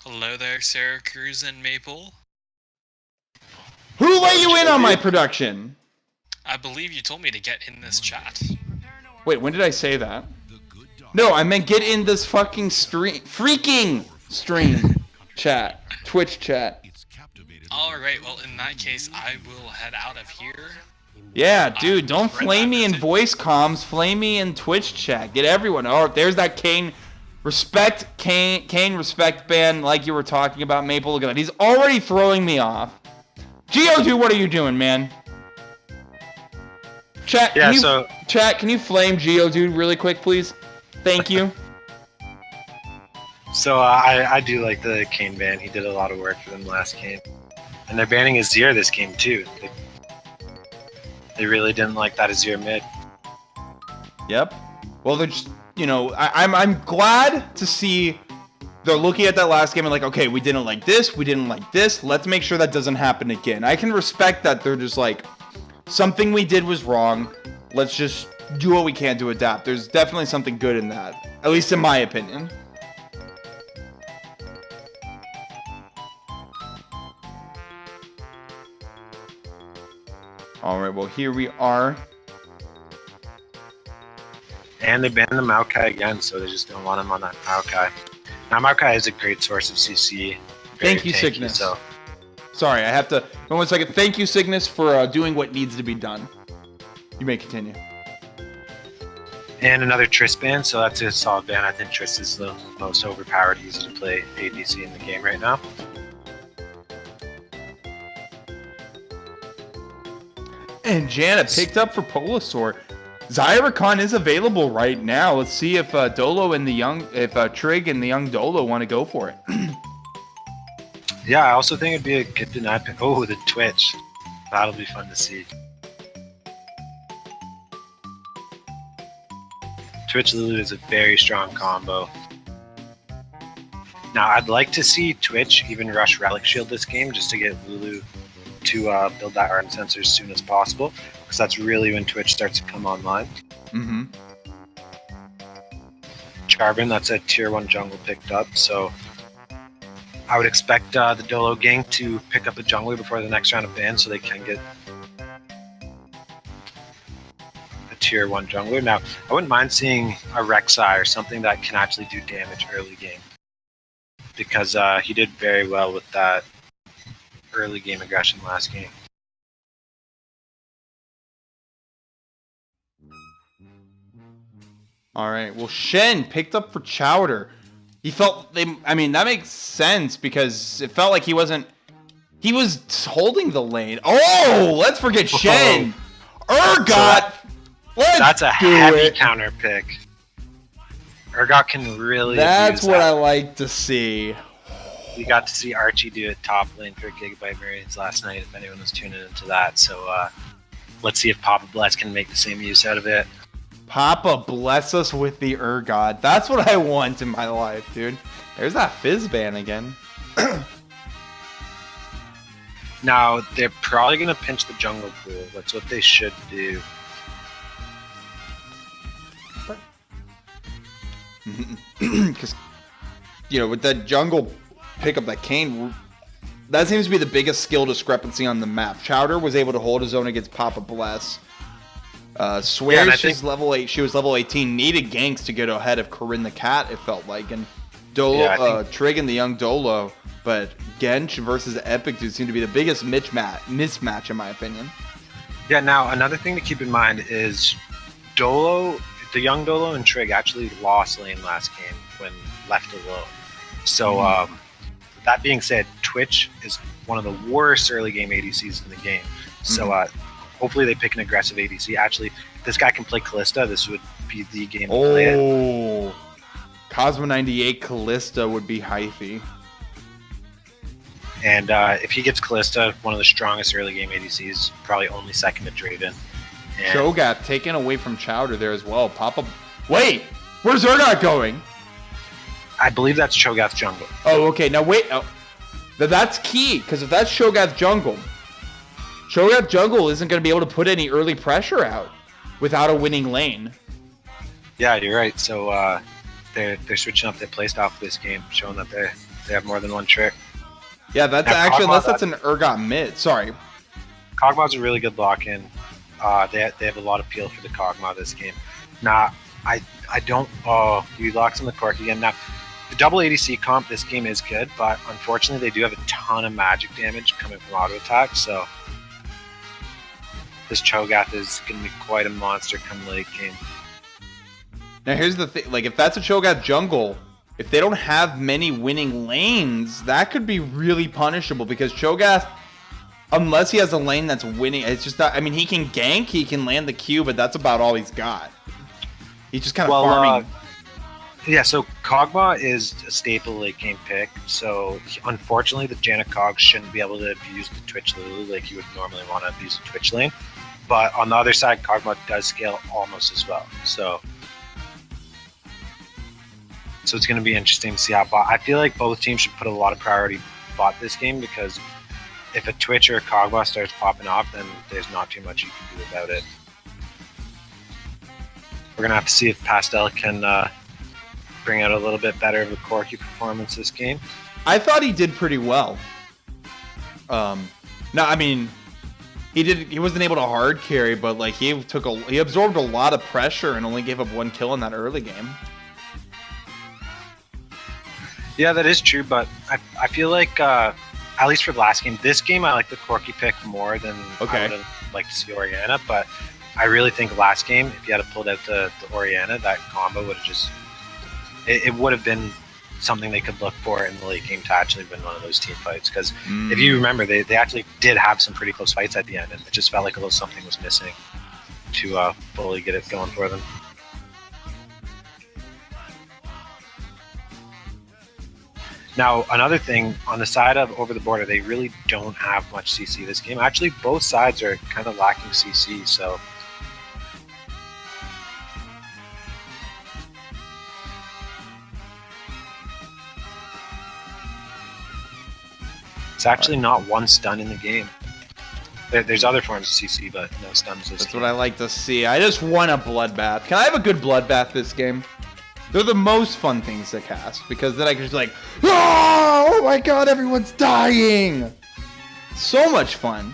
Hello there, Syracuse and Maple. Who let you in on my production? I believe you told me to get in this chat. Wait, when did I say that? No, I meant get in this fucking stream. Freaking stream chat. Twitch chat. Alright, well, in that case, I will head out of here. Yeah, dude, don't flame me in voice comms. Flame me in Twitch chat. Get everyone. Oh, there's that Kane. Respect Kane respect ban like you were talking about, Maple. Look at that. He's already throwing me off. Geodude, what are you doing, man? Chat, chat, can you flame Geodude really quick, please? Thank you. So I do like the Kane ban. He did a lot of work for them last game. And they're banning Azir this game too. They really didn't like that Azir mid. Yep. Well, they're just, you know, I'm glad to see they're looking at that last game and like, okay, we didn't like this, we didn't like this. Let's make sure that doesn't happen again. I can respect that they're just like, something we did was wrong. Let's just do what we can to adapt. There's definitely something good in that, at least in my opinion. Alright, well, here we are. And they banned the Maokai again, so they just don't want him on that Maokai. Now, Maokai is a great source of CC. Thank you, Cygnus. So. Sorry, I have to... 1 second. Thank you, Cygnus, for doing what needs to be done. You may continue. And another Triss ban, so that's a solid ban. I think Triss is the most overpowered user to play ADC in the game right now. And Janna picked up for Polasaur. Zyricon is available right now. Let's see if Dolo and the young, Trig and the young Dolo want to go for it. Yeah, I also think it'd be a good deny pick. Oh, the Twitch. That'll be fun to see. Twitch Lulu is a very strong combo. Now, I'd like to see Twitch even rush Relic Shield this game just to get Lulu to build that Ardent Sensor as soon as possible, because that's really when Twitch starts to come online. Mm-hmm. Charbon, that's a tier 1 jungle picked up, so I would expect the Dolo gang to pick up a jungler before the next round of bans so they can get a tier 1 jungler. Now, I wouldn't mind seeing a Rek'Sai or something that can actually do damage early game, because he did very well with that early game aggression last game. All right. Well, Shen picked up for Chowder. He felt I mean, that makes sense because it felt like he was holding the lane. Oh, let's forget Shen. Urgot. That's a heavy counter pick. Urgot can really. That's what I like to see. We got to see Archie do it top lane for Gigabyte Marines last night, if anyone was tuning into that. So let's see if Papa Bless can make the same use out of it. Papa bless us with the Urgot. That's what I want in my life, dude. There's that Fizz ban again. Now, they're probably going to pinch the jungle pool. That's what they should do. Because, you know, with that jungle pick up that Kane, that seems to be the biggest skill discrepancy on the map. Chowder was able to hold his own against Papa Bless. Swear she's level 8. She was level 18. Needed ganks to get ahead of Corinne the Cat, it felt like. And Dolo, Trig and the young Dolo. But Gench versus Epic Dude seemed to be the biggest mismatch in my opinion. Yeah, now another thing to keep in mind is Dolo, the young Dolo and Trig actually lost lane last game when left alone. So that being said, Twitch is one of the worst early game ADCs in the game. So hopefully they pick an aggressive ADC. Actually, if this guy can play Callista, this would be the game to play it. Oh, Cosmo 98 Callista would be hyphy. And if he gets Callista, one of the strongest early game ADCs, probably only second to Draven. And Shogat taken away from Chowder there as well. Papa, wait, where's Urgot going? I believe that's Cho'Gath's jungle. Oh, okay. Now wait, that's key because if that's Shogat's jungle, Cho'Gath jungle isn't going to be able to put any early pressure out without a winning lane. Yeah, you're right. So they're switching up their playstyle for this game, showing that they're They have more than one trick. Yeah, that's Now, actually, Kog'Maw, unless that's an Urgot mid. Sorry. Kog'Maw's a really good lock-in. They have a lot of appeal for the Kog'Maw this game. Now, I don't... Oh, he locks on the Cork again. Now, the double ADC comp this game is good, but unfortunately they do have a ton of magic damage coming from auto attack, so this Cho'Gath is going to be quite a monster come late game. Now here's the thing, like if that's a Cho'Gath jungle, if they don't have many winning lanes, that could be really punishable because Cho'Gath, unless he has a lane that's winning, it's just not, I mean, he can gank, he can land the Q, but that's about all he's got. He's just kind of farming. Yeah, so Kog'Maw is a staple late game pick, so unfortunately the Janet Cog shouldn't be able to abuse the Twitch Lulu like you would normally want to abuse the Twitch lane. But on the other side, Kog'Maw does scale almost as well. So it's going to be interesting to see how bot. I feel like both teams should put a lot of priority bot this game because if a Twitch or a Kog'Maw starts popping off, then there's not too much you can do about it. We're going to have to see if Pastel can bring out a little bit better of a Corki performance this game. I thought he did pretty well. No, I mean, he wasn't able to hard carry, but like he absorbed a lot of pressure and only gave up 1 kill in that early game. Yeah, that is true, but I feel like, at least for the last game, this game I like the Corki pick more than I would have liked to see Orianna, but I really think last game, if you had pulled out the Orianna, that combo would have just... It would have been something they could look for in the late game to actually win one of those team fights, because if you remember, they actually did have some pretty close fights at the end, and it just felt like a little something was missing to fully get it going for them. Now, another thing, on the side of Over the Border, they really don't have much CC this game. Actually, both sides are kind of lacking CC, so... It's actually not one stun in the game. There's other forms of CC, but no stuns this That's game. what I like to see. I just want a bloodbath. Can I have a good bloodbath this game? They're the most fun things to cast, because then I can just like, oh my god, everyone's dying! So much fun.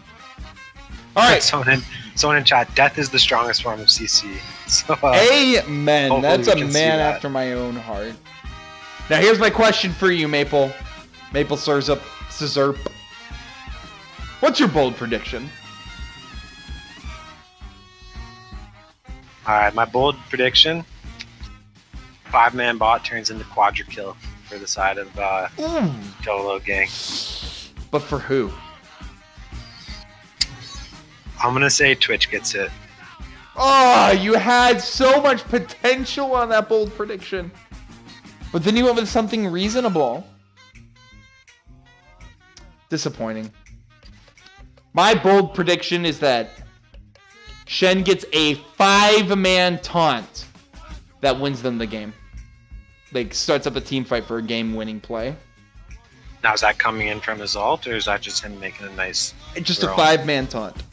Alright. Someone in chat, death is the strongest form of CC. So, amen. That's a man after my own heart. Now here's my question for you, Maple. Maple Sirzp. What's your bold prediction? Alright, my bold prediction: 5-man bot turns into quadra kill for the side of Dolo gang. But for who? I'm gonna say Twitch gets it. Oh, you had so much potential on that bold prediction. But then you went with something reasonable. Disappointing. My bold prediction is that Shen gets a 5-man taunt that wins them the game. Like, starts up a team fight for a game-winning play. Now, is that coming in from his ult, or is that just him making a nice... Just a 5-man taunt.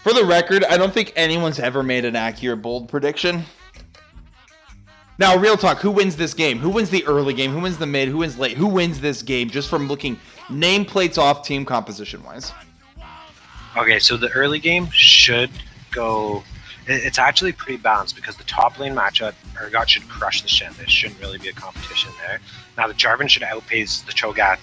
For the record, I don't think anyone's ever made an accurate bold prediction. Now, real talk, who wins this game? Who wins the early game? Who wins the mid? Who wins late? Who wins this game? Just from looking nameplates off team composition-wise. Okay, so the early game should go... It's actually pretty balanced because the top lane matchup, Urgot should crush the Shen. There shouldn't really be a competition there. Now, the Jarvan should outpace the Cho'Gath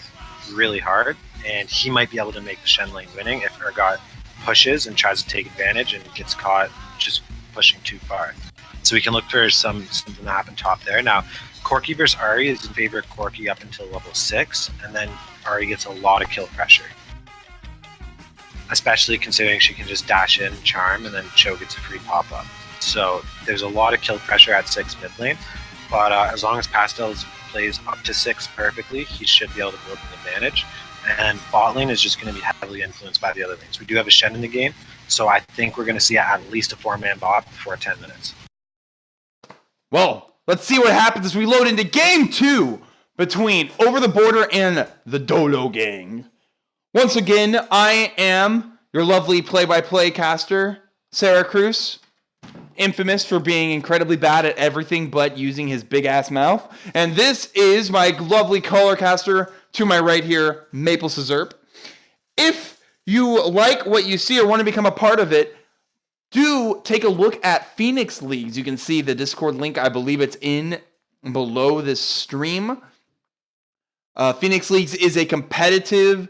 really hard, and he might be able to make the Shen lane winning if Urgot pushes and tries to take advantage and gets caught just pushing too far. So we can look for something to happen top there. Now, Corki versus Ahri is in favor of Corki up until level 6, and then Ahri gets a lot of kill pressure. Especially considering she can just dash in, charm, and then Cho gets a free pop-up. So there's a lot of kill pressure at 6 mid lane, but as long as Pastel plays up to 6 perfectly, he should be able to build an advantage. And bot lane is just going to be heavily influenced by the other lanes. We do have a Shen in the game, so I think we're going to see at least a 4-man bot before 10 minutes. Well, let's see what happens as we load into Game 2 between Over the Border and the Dolo gang. Once again, I am your lovely play-by-play caster, Sarah Cruz. infamous for being incredibly bad at everything but using his big-ass mouth. And this is my lovely color caster to my right here, Maple Scissorp. If you like what you see or want to become a part of it, do take a look at Phoenix Leagues. You can see the Discord link. I believe it's in below this stream. Phoenix Leagues is a competitive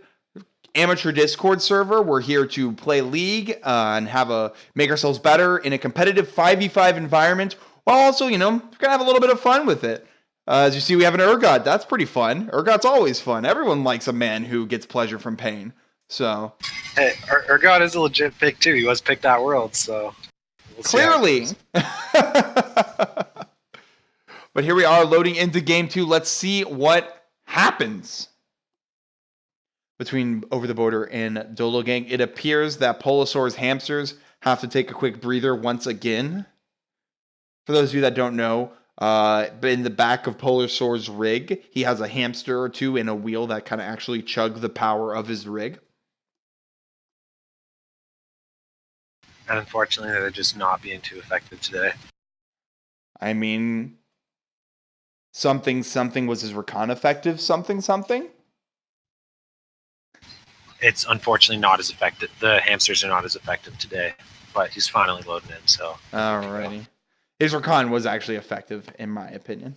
amateur Discord server. We're here to play League and make ourselves better in a competitive 5v5 environment, while also, we're going to have a little bit of fun with it. As you see, we have an Urgot. That's pretty fun. Urgot's always fun. Everyone likes a man who gets pleasure from pain. So, hey, Urgot is a legit pick too. He was picked at Worlds, so we'll clearly. But here we are loading into game 2. Let's see what happens between Over the Border and Dolo Gang. It appears that Polosaur's hamsters have to take a quick breather once again. For those of you that don't know, in the back of Polosaur's rig, he has a hamster or two in a wheel that kind of actually chug the power of his rig. And unfortunately, they're just not being too effective today. I mean, something was his recon effective, something? It's unfortunately not as effective. The hamsters are not as effective today, but he's finally loading in, so. Alrighty. His recon was actually effective, in my opinion.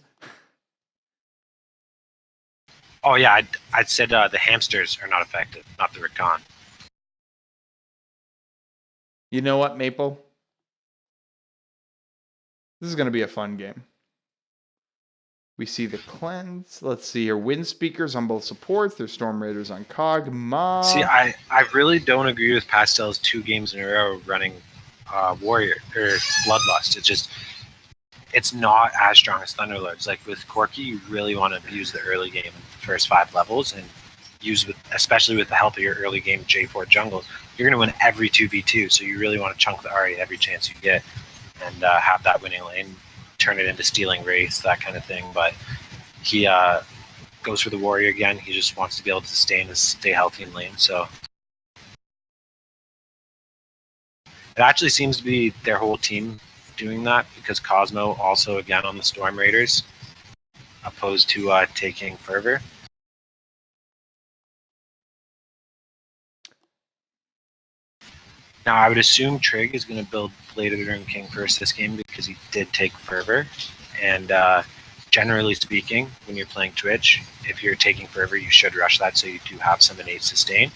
Oh yeah, I'd said the hamsters are not effective, not the recon. You know what, Maple? This is going to be a fun game. We see the cleanse. Let's see here. Wind speakers on both supports. There's Storm Raiders on Cog. Mob. See, I really don't agree with Pastel's 2 games in a row running Warrior or Bloodlust. It's not as strong as Thunderlords. Like with Corki, you really want to use the early game in the first 5 levels and especially with the help of your early game J4 jungles. You're going to win every 2v2, so you really want to chunk the Ahri every chance you get and have that winning lane. Turn it into stealing Wraiths, that kind of thing. But he goes for the Warrior again. He just wants to be able to sustain and stay healthy in lane. So it actually seems to be their whole team doing that, because Cosmo also again on the Storm Raiders, opposed to taking Fervor. Now, I would assume Trig is going to build Blade of the Ruined King first this game because he did take Fervor. And generally speaking, when you're playing Twitch, if you're taking Fervor, you should rush that so you do have some innate sustain.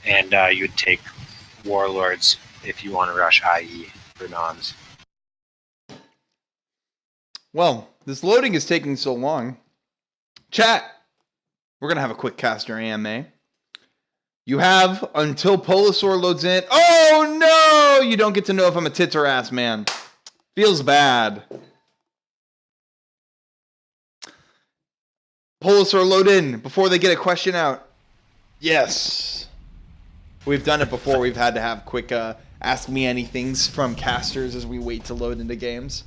And you would take Warlords if you want to rush IE for nons. Well, this loading is taking so long. Chat, we're going to have a quick caster AMA. You have until Polosaur loads in. Oh, no! You don't get to know if I'm a tits or ass, man. Feels bad. Polosaur load in before they get a question out. Yes. We've done it before. We've had to have quick ask me anythings from casters as we wait to load into games.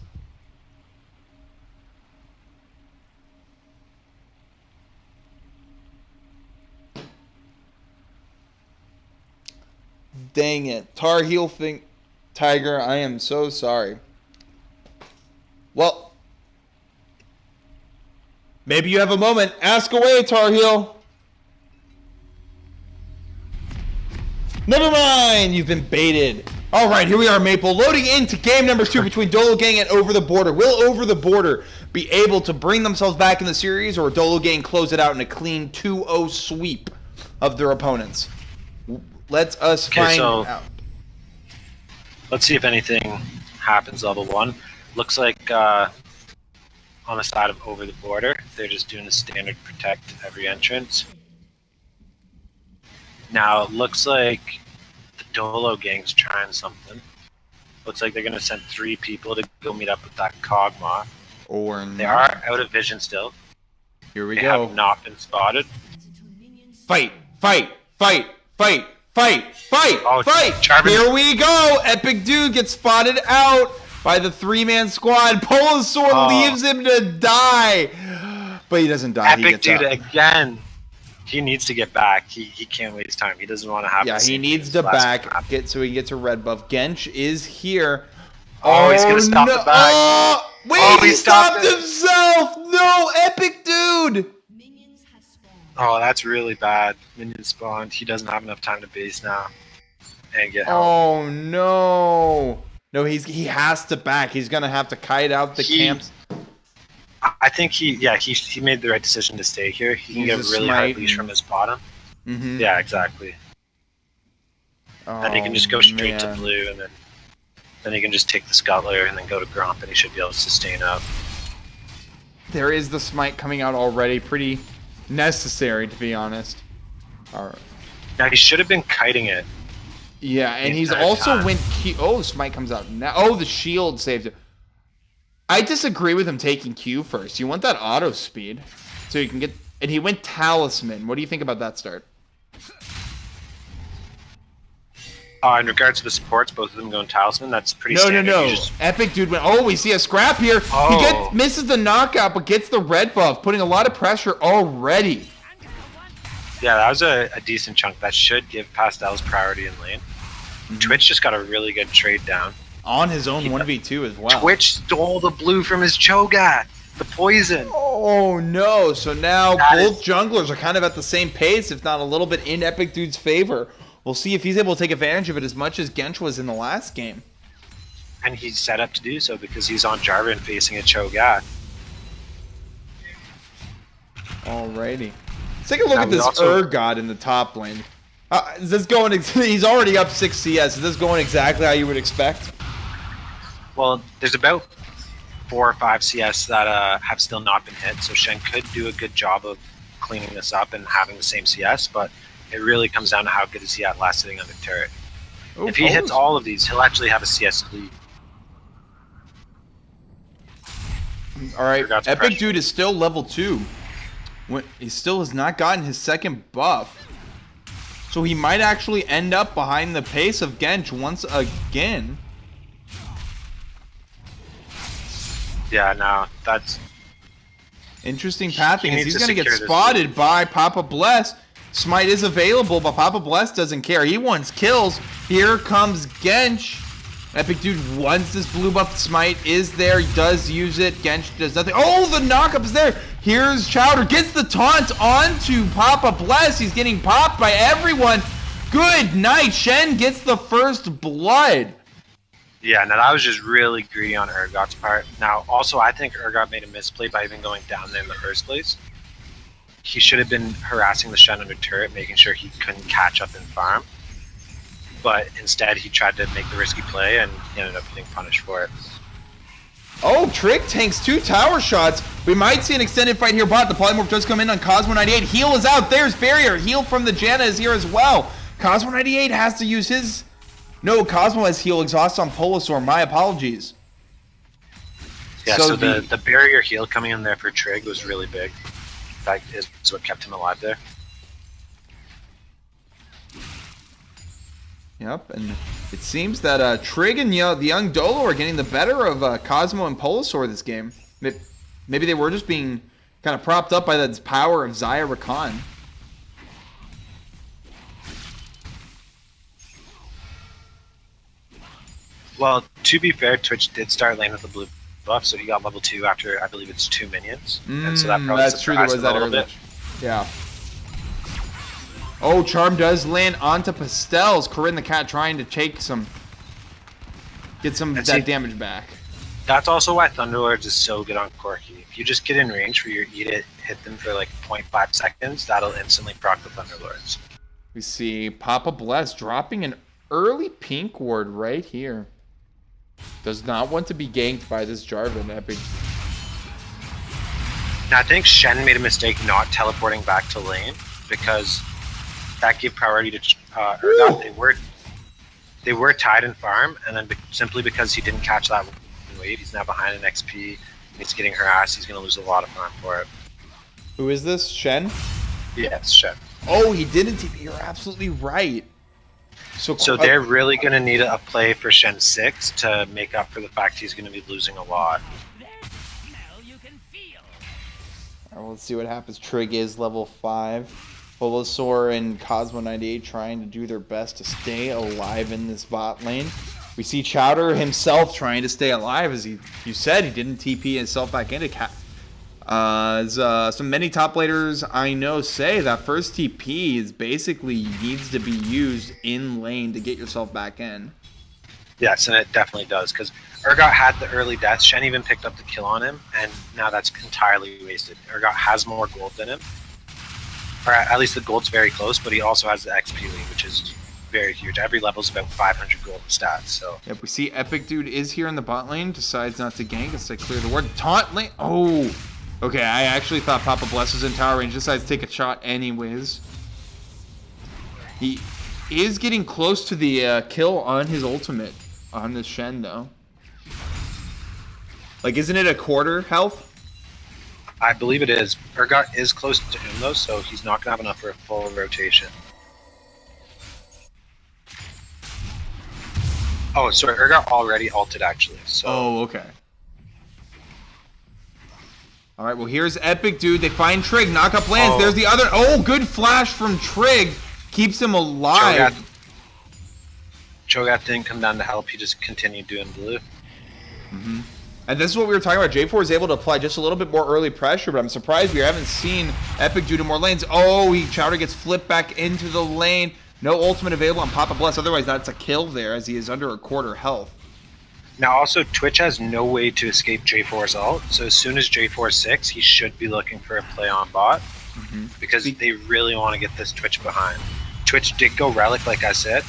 Dang it. Tar Heel Tiger, I am so sorry. Well, maybe you have a moment. Ask away, Tar Heel. Never mind. You've been baited. All right, here we are, Maple. Loading into game number 2 between Dolo Gang and Over the Border. Will Over the Border be able to bring themselves back in the series, or Dolo Gang close it out in a clean 2-0 sweep of their opponents? Let's find out. Let's see if anything happens level 1. Looks like on the side of Over the Border, they're just doing a standard protect every entrance. Now it looks like the Dolo Gang's trying something. Looks like they're going to send 3 people to go meet up with that Cogma. Or they are out of vision still. Here we go. They have not been spotted. Fight! Fight! Fight! Fight! Fight! Fight! Oh, fight! Charmin. Here we go! Epic Dude gets spotted out by the 3-man squad. Polosaur leaves him to die. But he doesn't die. Epic Dude again. He needs to get back. He can't waste time. He doesn't want to have he needs to back so he gets a red buff. Gench is here. Oh, he's gonna stop the back. Oh, wait, Oh, he he stopped stopped himself! No, epic dude! Oh, that's really bad. Minion spawned. He doesn't have enough time to base now and get help. Oh no! No, he has to back. He's gonna have to kite out the camps. I think he made the right decision to stay here. He can get a really hard leash from his bottom. Mm-hmm. Yeah, exactly. Oh, And he can just go straight to blue, and then he can just take the Scuttler and then go to Gromp, and he should be able to sustain up. There is the smite coming out already. Pretty necessary, to be honest. All right. Now, he should have been kiting it. Yeah, and he's also went Q. Oh, smite comes out now. Oh, the shield saved it. I disagree with him taking Q first. You want that auto speed, so you can get. And he went Talisman. What do you think about that start? In regards to the supports, both of them going Talisman, that's pretty standard. No. Epic dude went. Oh, we see a scrap here. Oh. He misses the knockout, but gets the red buff, putting a lot of pressure already. Yeah, that was a decent chunk. That should give Pastel's priority in lane. Twitch just got a really good trade down. On his own 1v2 as well. Twitch stole the blue from his Cho'Gath. The poison. Oh no, so now both junglers are kind of at the same pace, if not a little bit in Epic Dude's favor. We'll see if he's able to take advantage of it as much as Gench was in the last game. And he's set up to do so because he's on Jarvan facing a Cho'Gath. Alrighty. Let's take a look at this Urgot in the top lane. Is this going? He's already up 6 CS. Is this going exactly how you would expect? Well, there's about 4 or 5 CS that have still not been hit, so Shen could do a good job of cleaning this up and having the same CS, but it really comes down to how good is he at last sitting under turret. Ooh, if he hits all of these, he'll actually have a CS lead. Alright, Epic Dude is still level 2. He still has not gotten his second buff. So he might actually end up behind the pace of Gench once again. Yeah, no, that's... Interesting pathing. He's going to get secure spotted by Papa Bless. Smite is available, but Papa Bless doesn't care. He wants kills. Here comes Gench. Epic Dude wants this blue buff. Smite is there. He does use it. Gench does nothing. Oh, the knockup is there. Here's Chowder. Gets the taunt onto Papa Bless. He's getting popped by everyone. Good night. Shen gets the first blood. Yeah, now that was just really greedy on Urgot's part. Now, also, I think Urgot made a misplay by even going down there in the first place. He should have been harassing the Shen under turret, making sure he couldn't catch up and farm. But instead, he tried to make the risky play, and he ended up getting punished for it. Oh, Trig tanks 2 tower shots. We might see an extended fight here, bot. The polymorph does come in on Cosmo98. Heal is out. There's barrier. Heal from the Janna is here as well. Cosmo98 has to use his... No, Cosmo has heal exhaust on Polosaur. My apologies. Yeah, so the barrier heal coming in there for Trig was really big. That is what kept him alive there. Yep, and it seems that Trig and the young Dolo are getting the better of Cosmo and Polosaur this game. Maybe they were just being kind of propped up by the power of Zaya Rakan. Well, to be fair, Twitch did start lane with the blue buff, so he got level 2 after, I believe it's 2 minions. And so that probably surprised him a little bit. Yeah. Oh, Charm does land onto Pastels. Corinne the Cat trying to take some... Get some of that damage back. That's also why Thunderlords is so good on Corki. If you just get in range for your eat it, hit them for like 0.5 seconds, that'll instantly proc the Thunderlords. We see Papa Bless dropping an early pink ward right here. Does not want to be ganked by this Jarvan Epic. Now, I think Shen made a mistake not teleporting back to lane because that gave priority to Urgot. They were tied in farm, and then simply because he didn't catch that wave, he's now behind in XP. He's getting harassed. He's going to lose a lot of farm for it. Who is this? Shen? Yeah, it's Shen. Oh, he didn't. You're absolutely right. So they're really going to need a play for Shen 6 to make up for the fact he's going to be losing a lot. Alright, let's see what happens. Trig is level 5. Bulbasaur and Cosmo98 trying to do their best to stay alive in this bot lane. We see Chowder himself trying to stay alive, as you said, he didn't TP himself back into catt. As some many top laners I know say that first TP is basically needs to be used in lane to get yourself back in. Yes, and it definitely does, because Urgot had the early death. Shen even picked up the kill on him, and now that's entirely wasted. Urgot has more gold than him. Or at least the gold's very close, but he also has the XP lead, which is very huge. Every level's about 500 gold in stats, so... Yep, we see Epic Dude is here in the bot lane, decides not to gank, instead clear the ward. Taunt lane... Oh! Okay, I actually thought Papa Bless was in tower range, decides to take a shot anyways. He is getting close to the kill on his ultimate, on this Shen, though. Like, isn't it a quarter health? I believe it is. Urgot is close to him, though, so he's not going to have enough for a full rotation. Oh, sorry, Urgot already ulted, actually. So. Oh, okay. All right, well, here's Epic Dude. They find Trig. Knock-up lands. Oh. There's the other... Oh, good flash from Trig. Keeps him alive. Cho'Gath didn't come down to help. He just continued doing blue. Mm-hmm. And this is what we were talking about. J4 is able to apply just a little bit more early pressure, but I'm surprised we haven't seen Epic Dude in more lanes. Oh, Chowder gets flipped back into the lane. No ultimate available on Papa Bless. Otherwise, that's a kill there, as he is under a quarter health. Now, also, Twitch has no way to escape J4's ult, so as soon as J4 is 6, he should be looking for a play on bot, because they really want to get this Twitch behind. Twitch did go Relic, like I said.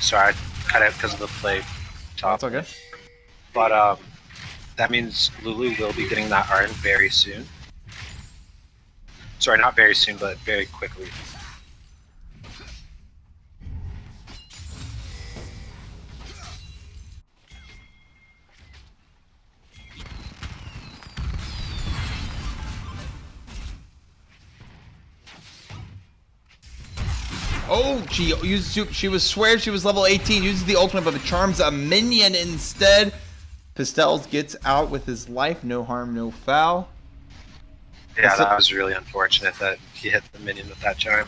Sorry, I cut out because of the play top. That's okay. But that means Lulu will be getting that Arn very soon. Sorry, not very soon, but very quickly. Oh, she was swear she was level 18, uses the ultimate, but it charms a minion instead. Pastels gets out with his life, no harm, no foul. Yeah, that was really unfortunate that he hit the minion with that charm.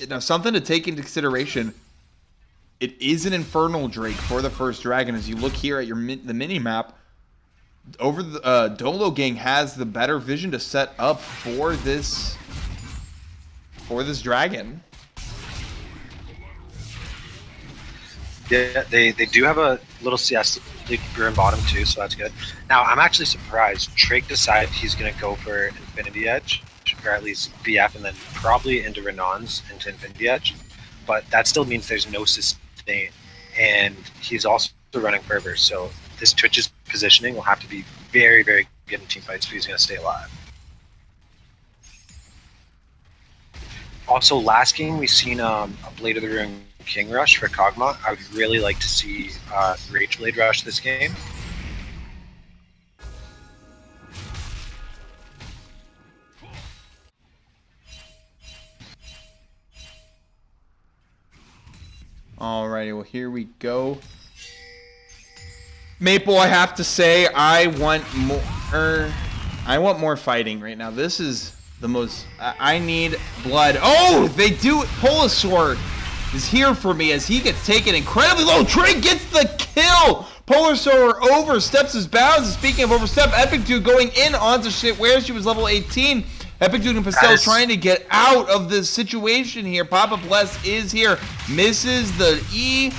Now, something to take into consideration, it is an Infernal Drake for the first dragon. As you look here at the mini-map, over the Dolo gang has the better vision to set up for this dragon. Yeah, they do have a little CS lead in bottom too, so that's good. Now, I'm actually surprised. Trig decided he's going to go for Infinity Edge, or at least BF, and then probably into Renon's into Infinity Edge. But that still means there's no sustain, and he's also running Fervor, so this Twitch's positioning will have to be very, very good in teamfights if he's going to stay alive. Also, last game we seen a Blade of the Ruin King rush for Kog'Maw. I would really like to see Rage Blade rush this game. Alrighty, well here we go. Maple, I have to say, I want more fighting right now. This is the most. I need blood. Oh, they do. Polasaur is here for me as he gets taken incredibly low. Trig gets the kill. Polasaur oversteps his bounds. Speaking of overstep, Epic Dude going in onto shit where she was level 18. Epic Dude and Pastel trying to get out of this situation here. Papa Bless is here. Misses the E.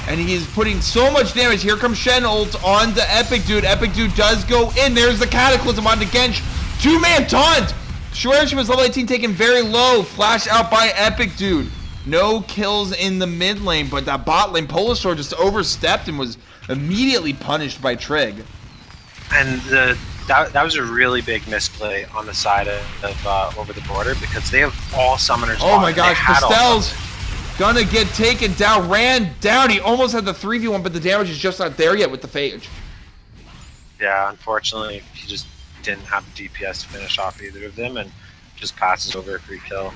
And he is putting so much damage. Here comes Shen ult onto Epic Dude. Epic Dude does go in. There's the Cataclysm onto Gensh. Two-man taunt. Sure, she was level 18, taken very low. Flash out by Epic Dude. No kills in the mid lane, but that bot lane, Polasaur just overstepped and was immediately punished by Trig. And that was a really big misplay on the side of Over the Border, because they have all summoners. Oh my gosh, Pastel's gonna get taken down, ran down. He almost had the 3v1, but the damage is just not there yet with the Phage. Yeah, unfortunately, he just didn't have the DPS to finish off either of them, and just passes over a free kill.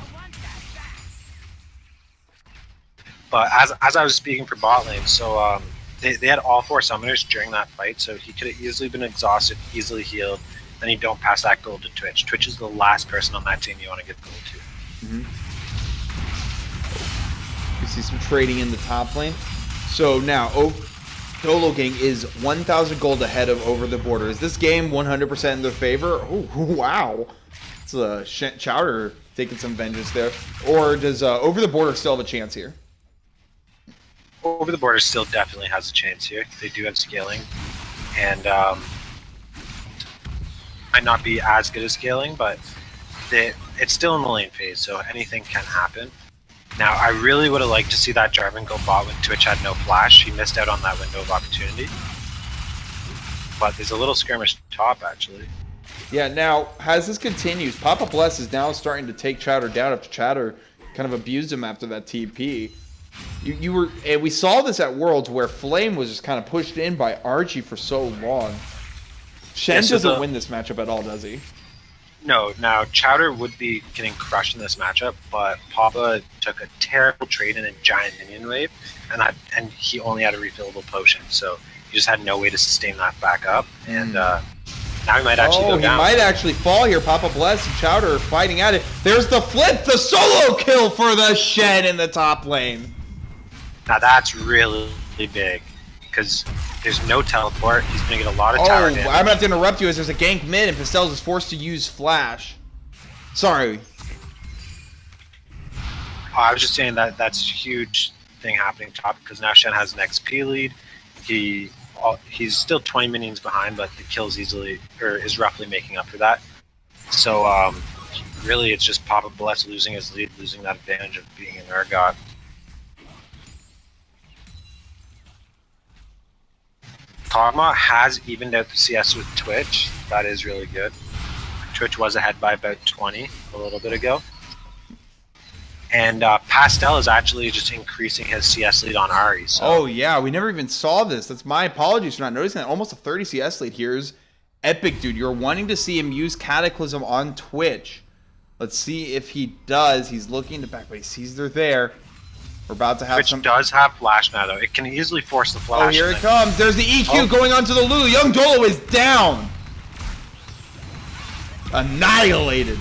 But as I was speaking for bot lane, so they had all 4 summoners during that fight, so he could have easily been exhausted, easily healed, then you don't pass that gold to Twitch. Twitch is the last person on that team you want to get gold to. We see some trading in the top lane. So now, Dolo Gang is 1,000 gold ahead of Over the Border. Is this game 100% in their favor? Oh, wow. It's Chowder taking some vengeance there. Or does Over the Border still have a chance here? Over the Border still definitely has a chance here. They do have scaling, and might not be as good as scaling, but it's still in the lane phase, so anything can happen. Now, I really would have liked to see that Jarvan go bot when Twitch had no flash. He missed out on that window of opportunity. But there's a little skirmish top, actually. Yeah, now, as this continues, Papa Bless is now starting to take Chowder down after Chowder kind of abused him after that TP. And we saw this at Worlds where Flame was just kind of pushed in by Archie for so long. Shen doesn't win this matchup at all, does he? No. Now, Chowder would be getting crushed in this matchup, but Papa took a terrible trade in a giant minion wave, and he only had a refillable potion, so he just had no way to sustain that back up, and now he might actually go down. He might actually fall here. Papa Bless and Chowder are fighting at it. There's the flip, the solo kill for the Shen in the top lane. Now that's really big, because there's no teleport. He's going to get a lot of tower damage. I'm going to have to interrupt you as there's a gank mid, and Pastels is forced to use Flash. Sorry. I was just saying that that's a huge thing happening top, because now Shen has an XP lead. He's still 20 minions behind, but the kills is roughly making up for that. So really it's just Papa Bless losing his lead, losing that advantage of being an Urgot. Kog'Maw has evened out the CS with Twitch. That is really good. Twitch was ahead by about 20 a little bit ago. And Pastel is actually just increasing his CS lead on Ahri. So. Oh, yeah. We never even saw this. That's my apologies for not noticing that. Almost a 30 CS lead. Here's Epic, dude. You're wanting to see him use Cataclysm on Twitch. Let's see if he does. He's looking to back, but he sees they're there. We're about to have Twitch does have flash now, though. It can easily force the flash. Oh, here it comes. There's the EQ going on to the Lulu. Young Dolo is down. Annihilated.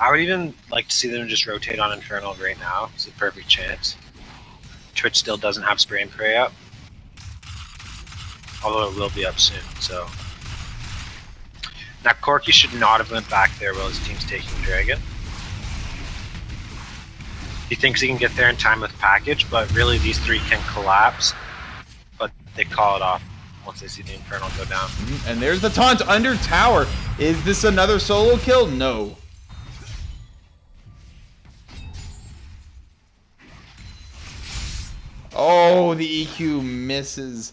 I would even like to see them just rotate on Infernal right now. It's a perfect chance. Twitch still doesn't have Spray and Pray up. Although it will be up soon, so. Now, Corki should not have went back there while his team's taking Dragon. He thinks he can get there in time with package, but really these three can collapse. But they call it off once they see the Infernal go down. And there's the taunt under tower. Is this another solo kill? No. Oh, the EQ misses.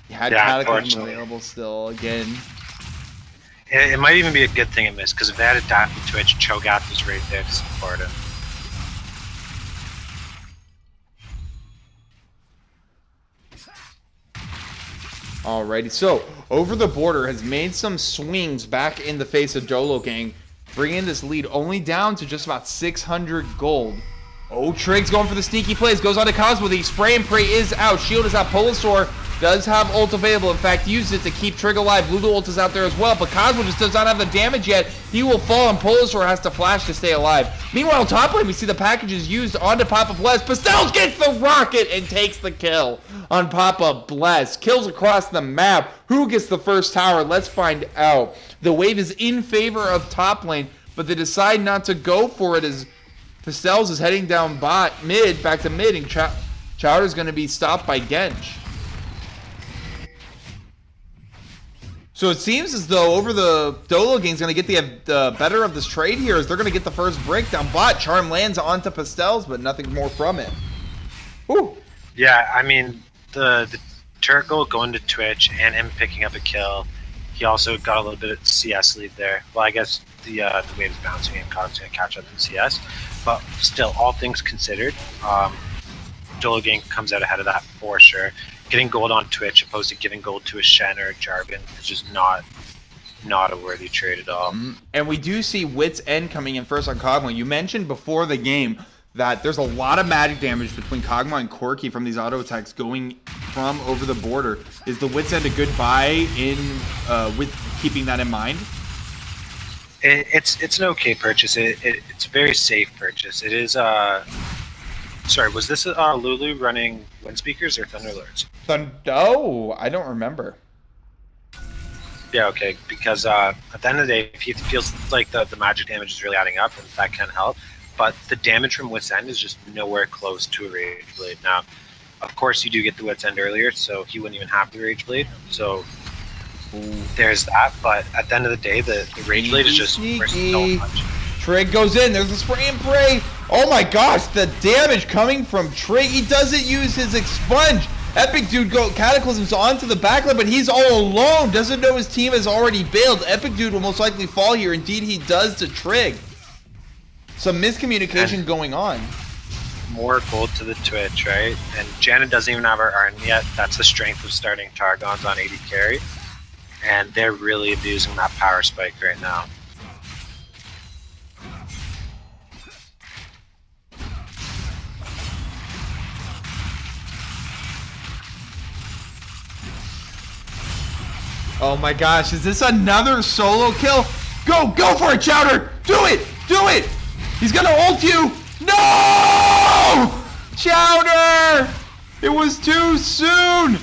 He had Cataclysm available still again. It might even be a good thing it missed, because if they had adapted Twitch, Cho'Gath was right there to support it. Alrighty, so Over the Border has made some swings back in the face of Dolo Gang, bringing this lead only down to just about 600 gold. Oh, Trig's going for the sneaky plays, goes on to Cosmo. The Spray and Pray is out. Shield is out. Polasaur does have ult available. In fact, used it to keep Trig alive. Lulu ult is out there as well, but Cosmo just does not have the damage yet. He will fall, and Polasaur has to flash to stay alive. Meanwhile, top lane, we see the packages used onto Papa Bless. Pastels gets the rocket and takes the kill on Papa Bless. Kills across the map. Who gets the first tower? Let's find out. The wave is in favor of top lane, but they decide not to go for it as Pastels is heading down back to mid, and Chowder's going to be stopped by Genj. So it seems as though Over the Dolo Gang's going to get the better of this trade here, as they're going to get the first breakdown. Bot Charm lands onto Pastels, but nothing more from it. Whew. Yeah, I mean, the Turtle going to Twitch and him picking up a kill, he also got a little bit of CS lead there. Well, I guess the wave is bouncing and Cog's going to catch up in CS. But still, all things considered, Dolo Gang comes out ahead of that for sure. Getting gold on Twitch opposed to giving gold to a Shen or a Jarvan is just not a worthy trade at all. And we do see Wit's End coming in first on Kog'Maw. You mentioned before the game that there's a lot of magic damage between Kog'Maw and Corki from these auto attacks going from Over the Border. Is the Wit's End a good buy in with keeping that in mind? It's an okay purchase. It's a very safe purchase. It is Sorry, was this Lulu running Wind Speakers or Thunderlords? Oh, I don't remember. Yeah, okay, because at the end of the day, if he feels like the magic damage is really adding up, and that can help, but the damage from Wit's End is just nowhere close to a Rage Blade. Now, of course, you do get the Wit's End earlier, so he wouldn't even have the Rage Blade, so there's that, but at the end of the day, the Rage Blade is just worth so much. Trig goes in, there's the spray and pray. Oh my gosh, the damage coming from Trig. He doesn't use his expunge. Epic Dude Cataclysms onto the backline, but he's all alone. Doesn't know his team has already bailed. Epic Dude will most likely fall here. Indeed, he does to Trig. Some miscommunication going on. More gold to the Twitch, right? And Janet doesn't even have her Arn yet. That's the strength of starting Targons on AD carry. And they're really abusing that power spike right now. Oh my gosh, is this another solo kill? Go for it, Chowder! Do it! Do it! He's gonna ult you! No! Chowder! It was too soon!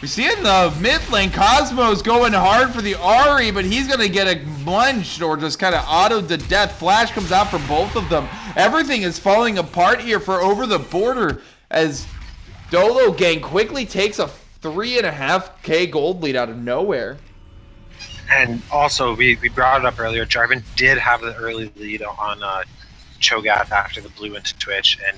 We see in the mid lane, Cosmo's going hard for the Ahri, but he's gonna get a munched or just kind of autoed to death. Flash comes out for both of them. Everything is falling apart here for Over the Border as Dolo gang quickly takes a 3.5K gold lead out of nowhere. And also, we brought it up earlier, Jarvan did have the early lead on Cho'Gath after the blue into Twitch, and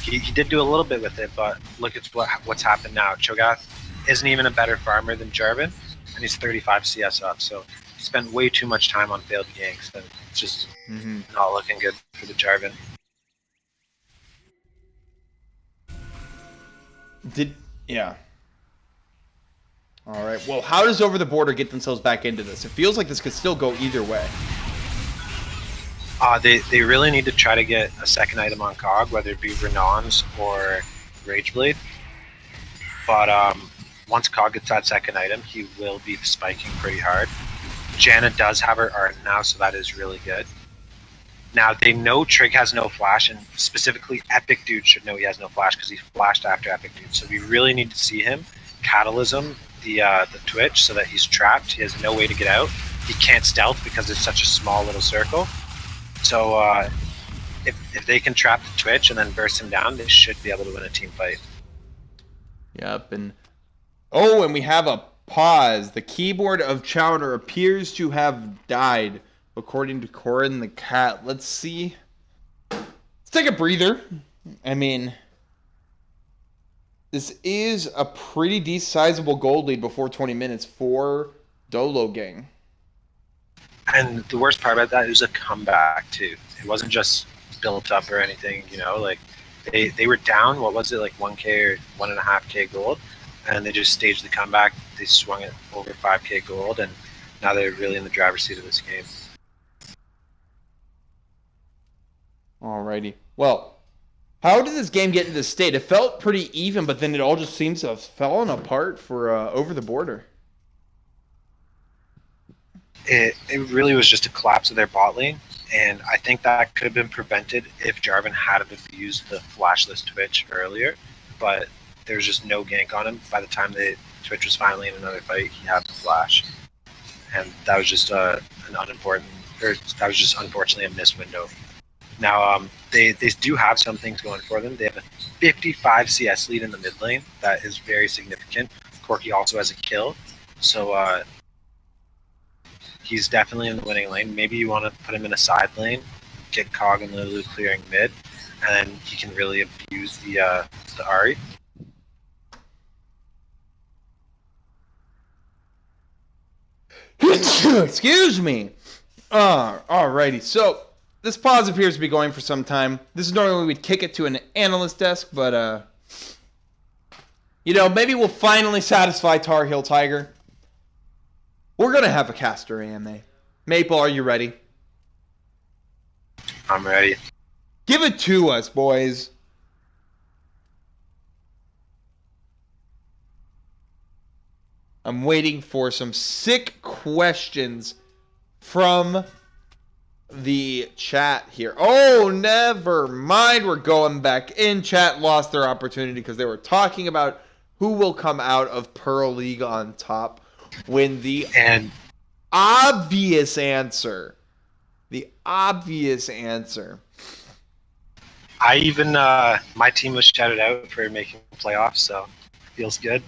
he did do a little bit with it, but look at what's happened now. Cho'Gath isn't even a better farmer than Jarvan, and he's 35 CS up, so he spent way too much time on failed ganks, and it's just not looking good for the Jarvan. Yeah. All right. Well, how does Over the Border get themselves back into this? It feels like this could still go either way. They really need to try to get a second item on Cog, whether it be Renon's or Rageblade. But once Cog gets that second item, he will be spiking pretty hard. Janna does have her art now, so that is really good. Now, they know Trig has no flash, and specifically Epic Dude should know he has no flash because he flashed after Epic Dude. So we really need to see him catalysm the Twitch so that he's trapped. He has no way to get out. He can't stealth because it's such a small little circle. So if they can trap the Twitch and then burst him down, they should be able to win a team fight. Yep, and and we have a pause. The keyboard of Chowder appears to have died, according to Corin the Cat. Let's see. Let's take a breather. I mean, this is a pretty decent sizable gold lead before 20 minutes for Dolo gang. And the worst part about that, it was a comeback too. It wasn't just built up or anything, like they were down, what was it, like 1K or 1.5K gold, and they just staged the comeback. They swung it over 5K gold, and now they're really in the driver's seat of this game. Alrighty. Well, how did this game get into this state? It felt pretty even, but then it all just seems to have fallen apart for Over the Border. It really was just a collapse of their bot lane, and I think that could have been prevented if Jarvan had abused the flashless Twitch earlier, but there was just no gank on him. By the time the Twitch was finally in another fight, he had the flash, and that was just unfortunately a missed window. Now, they do have some things going for them. They have a 55 CS lead in the mid lane. That is very significant. Corki also has a kill, so he's definitely in the winning lane. Maybe you want to put him in a side lane, get Cog and Lulu clearing mid, and then he can really abuse the Ahri. Excuse me. Alrighty. So this pause appears to be going for some time. This is normally we'd kick it to an analyst desk, but maybe we'll finally satisfy Tar Heel Tiger. We're gonna have a caster AMA. Maple, are you ready? I'm ready. Give it to us, boys. I'm waiting for some sick questions from the chat here. Oh, never mind. We're going back in. Chat lost their opportunity because they were talking about who will come out of Pearl League on top when the obvious answer. The obvious answer. I even, my team was shouted out for making playoffs, so feels good.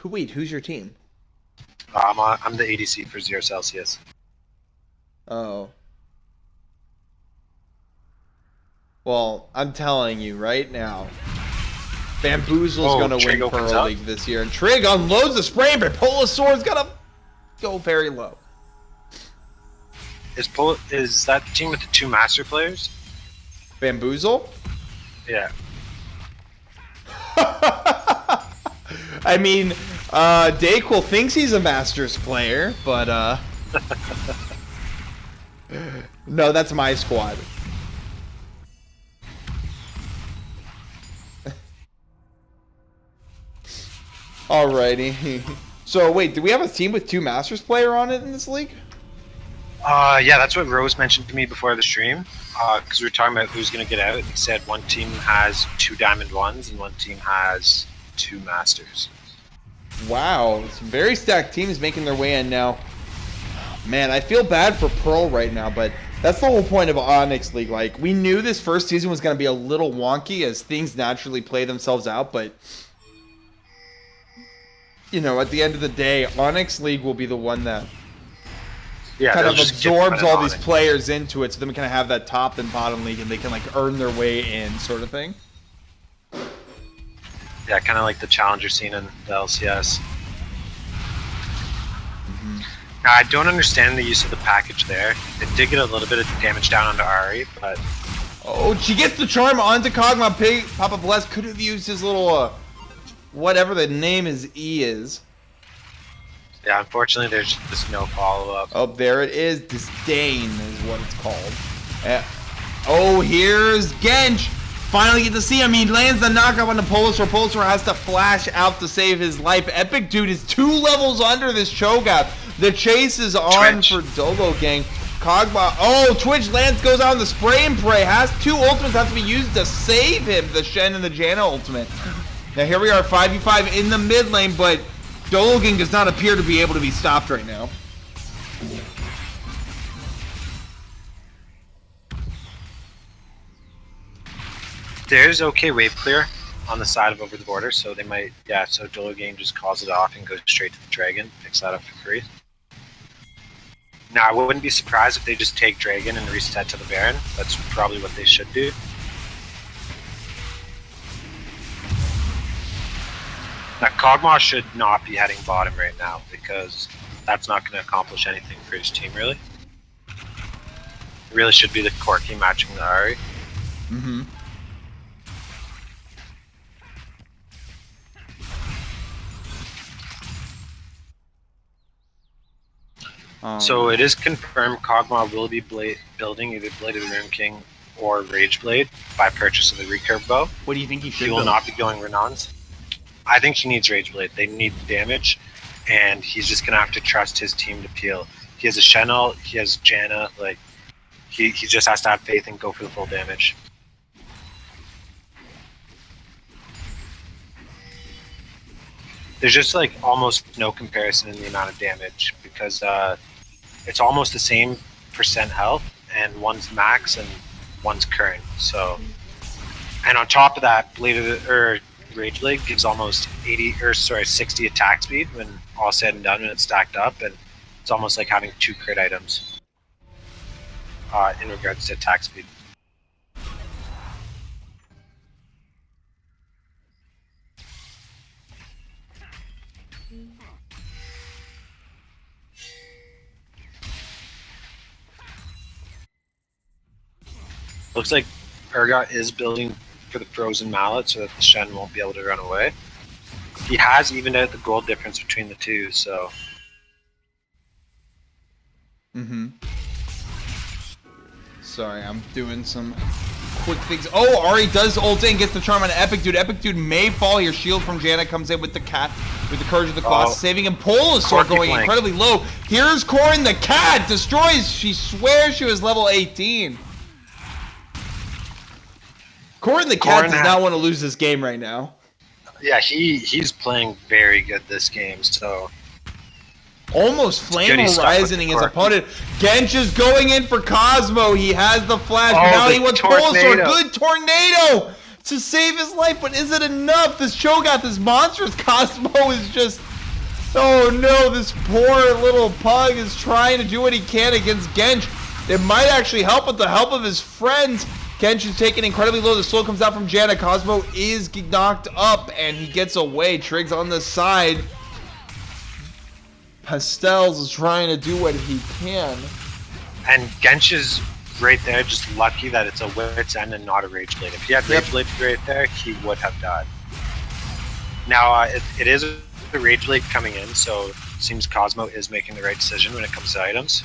Wait, who's your team? I'm the ADC for 0 Celsius. Oh. Well, I'm telling you right now, Bamboozle's going to win Pearl League this year. And Trig unloads the spray, but Polosaur's going to go very low. Is that the team with the 2 master players? Bamboozle? Yeah. I mean, Dayquil thinks he's a Masters player, but no, that's my squad. Alrighty. So wait, do we have a team with 2 Masters player on it in this league? Yeah, that's what Rose mentioned to me before the stream. Because we were talking about who's going to get out. He said one team has 2 Diamond 1s and one team has 2 Masters. Wow, some very stacked teams making their way in now. Man, I feel bad for Pearl right now, but that's the whole point of Onyx League. Like, we knew this first season was going to be a little wonky as things naturally play themselves out, but you know, at the end of the day, Onyx League will be the one that kind of absorbs all these players into it, so then we kind of have that top and bottom league, and they can like earn their way in, sort of thing. Yeah, kind of like the challenger scene in the LCS. Now, I don't understand the use of the package there. It did get a little bit of damage down onto Ari, but... Oh, she gets the charm onto Kog'Maw. Papa Bless could have used his little, whatever the name is E is. Yeah, unfortunately, there's just no follow-up. Oh, there it is. Disdain is what it's called. Oh, here's Gensh. Finally get to see him. He lands the knockup on the Polosaur. Polosaur has to flash out to save his life. Epic Dude is 2 levels under this Cho'Gath. The chase is on for Dolo gang. Kog'Maw. Oh, Twitch lands, goes out on the spray and pray. Has 2 ultimates have to be used to save him. The Shen and the Janna ultimate. Now here we are, 5v5 in the mid lane, but Dolo gang does not appear to be able to be stopped right now. There's okay wave clear on the side of over the border, so they might, yeah, so Dolo game just calls it off and goes straight to the Dragon, picks that up for free. Now, I wouldn't be surprised if they just take Dragon and reset to the Baron. That's probably what they should do. Now, Kog'Maw should not be heading bottom right now, because that's not going to accomplish anything for his team, really. It really should be the Corki matching the Ari. Mm-hmm. So it is confirmed Kog'Maw will be building either Blade of the Rune King or Rage Blade by purchase of the recurve bow. What do you think he should He will not be going Renons. I think he needs Rage Blade. They need damage, and he's just gonna have to trust his team to peel. He has a Shen ult, he has Janna, like he just has to have faith and go for the full damage. There's just like almost no comparison in the amount of damage because it's almost the same percent health, and one's max and one's current. So, and on top of that, Rage Blade gives almost 60 attack speed when all said and done, and it's stacked up, and it's almost like having 2 crit items in regards to attack speed. Looks like Urgot is building for the Frozen Mallet so that the Shen won't be able to run away. He has evened out the gold difference between the two, so... Sorry, I'm doing some quick things. Oh, Ari does ult in, gets the charm on Epic Dude. Epic Dude may fall here. Shield from Janna comes in with the catt with the Courage of the Colossus, saving him. Polasaur going incredibly low. Here's Corin the Cat, destroys. She swears she was level 18. Corin the Cat does not want to lose this game right now. Yeah, he's playing very good this game, so... Almost flame horizoning his opponent. Gench is going in for Cosmo. He has the flash, but now he wants Polasaur. Good tornado to save his life, but is it enough? This Cho'Gath, this monstrous Cosmo is just... Oh no, this poor little pug is trying to do what he can against Gench. It might actually help with the help of his friends. Gench is taken incredibly low. The slow comes out from Janna. Cosmo is knocked up, and he gets away. Trig's on the side. Pastels is trying to do what he can. And Gench is right there, just lucky that it's a Wit's End and not a Rage Blade. If he had Rage Blade right there, he would have died. Now, it is a Rage Blade coming in, so it seems Cosmo is making the right decision when it comes to items.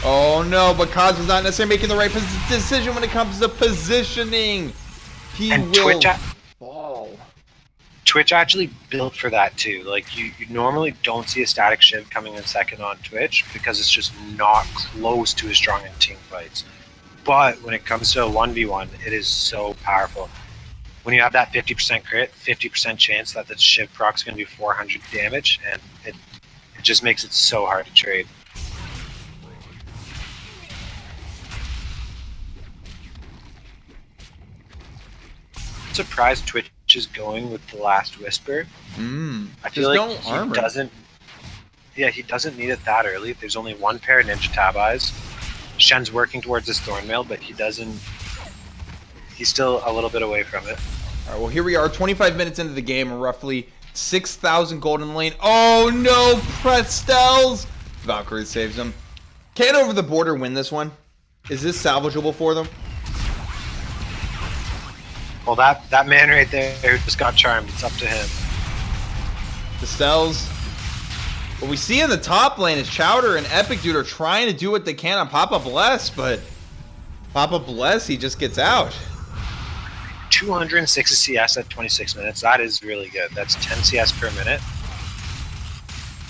Oh no, but Cosmo's not necessarily making the right decision when it comes to positioning. He will fall. Twitch actually built for that too. Like you normally don't see a static shiv coming in second on Twitch because it's just not close to as strong in team fights. But when it comes to a 1v1, it is so powerful. When you have that 50% crit, 50% chance that the shiv proc's going to do 400 damage, and it just makes it so hard to trade. I'm surprised Twitch is going with the Last Whisper. I feel like he doesn't. Yeah, he doesn't need it that early. There's only one pair of Ninja Tab Eyes. Shen's working towards his Thornmail, but he doesn't. He's still a little bit away from it. All right, well here we are, 25 minutes into the game, roughly 6,000 gold in the lane. Oh no, Pastels! Valkyrie saves him. Can Over the Border win this one? Is this salvageable for them? Well, that man right there who just got charmed, it's up to him. Pastels. What we see in the top lane is Chowder and Epic Dude are trying to do what they can on Papa Bless, but Papa Bless, he just gets out. 260 CS at 26 minutes. That is really good. That's 10 CS per minute.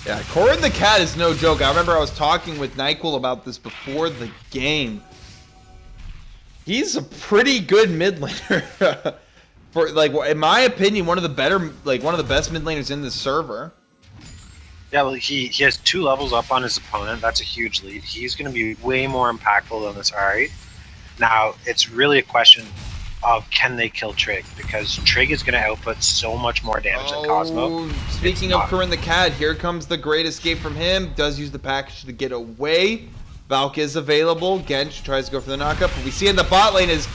Yeah, Corin the Cat is no joke. I remember I was talking with NyQuil about this before the game. He's a pretty good mid laner. For like, in my opinion, one of the best mid laners in this server. Yeah, well, he has 2 levels up on his opponent. That's a huge lead. He's going to be way more impactful than this Ahri. Now, it's really a question of can they kill Trig, because Trig is going to output so much more damage than Cosmo. Speaking of Corin the Cat, here comes the great escape from him. Does use the package to get away. Valk is available. Gench tries to go for the knockup. What we see in the bot lane is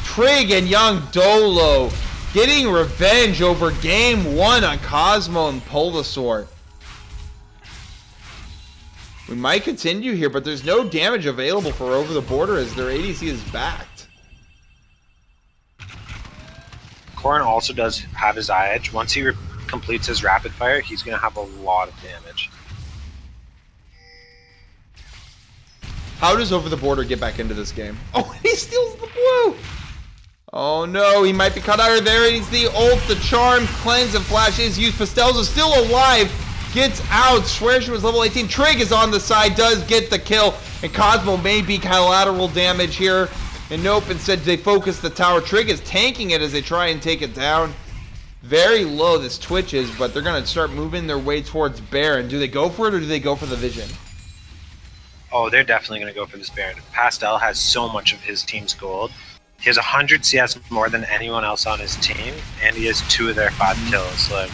Trig and young Dolo getting revenge over game 1 on Cosmo and Polasaur. We might continue here, but there's no damage available for Over the Border as their ADC is backed. Corin also does have his eye edge. Once he completes his rapid fire, he's going to have a lot of damage. How does Over the Border get back into this game? Oh, he steals the blue! Oh no, he might be caught out of there. He's the ult, the charm, cleanse, and flash is used. Pastels is still alive. Gets out, swears she was level 18. Trig is on the side, does get the kill. And Cosmo may be collateral damage here. And nope, instead they focus the tower. Trig is tanking it as they try and take it down. Very low this Twitch is, but they're going to start moving their way towards Baron. Do they go for it or do they go for the Vision? Oh, they're definitely going to go for this Baron. Pastel has so much of his team's gold. He has 100 CS more than anyone else on his team, and he has 2 of their 5 kills. Like,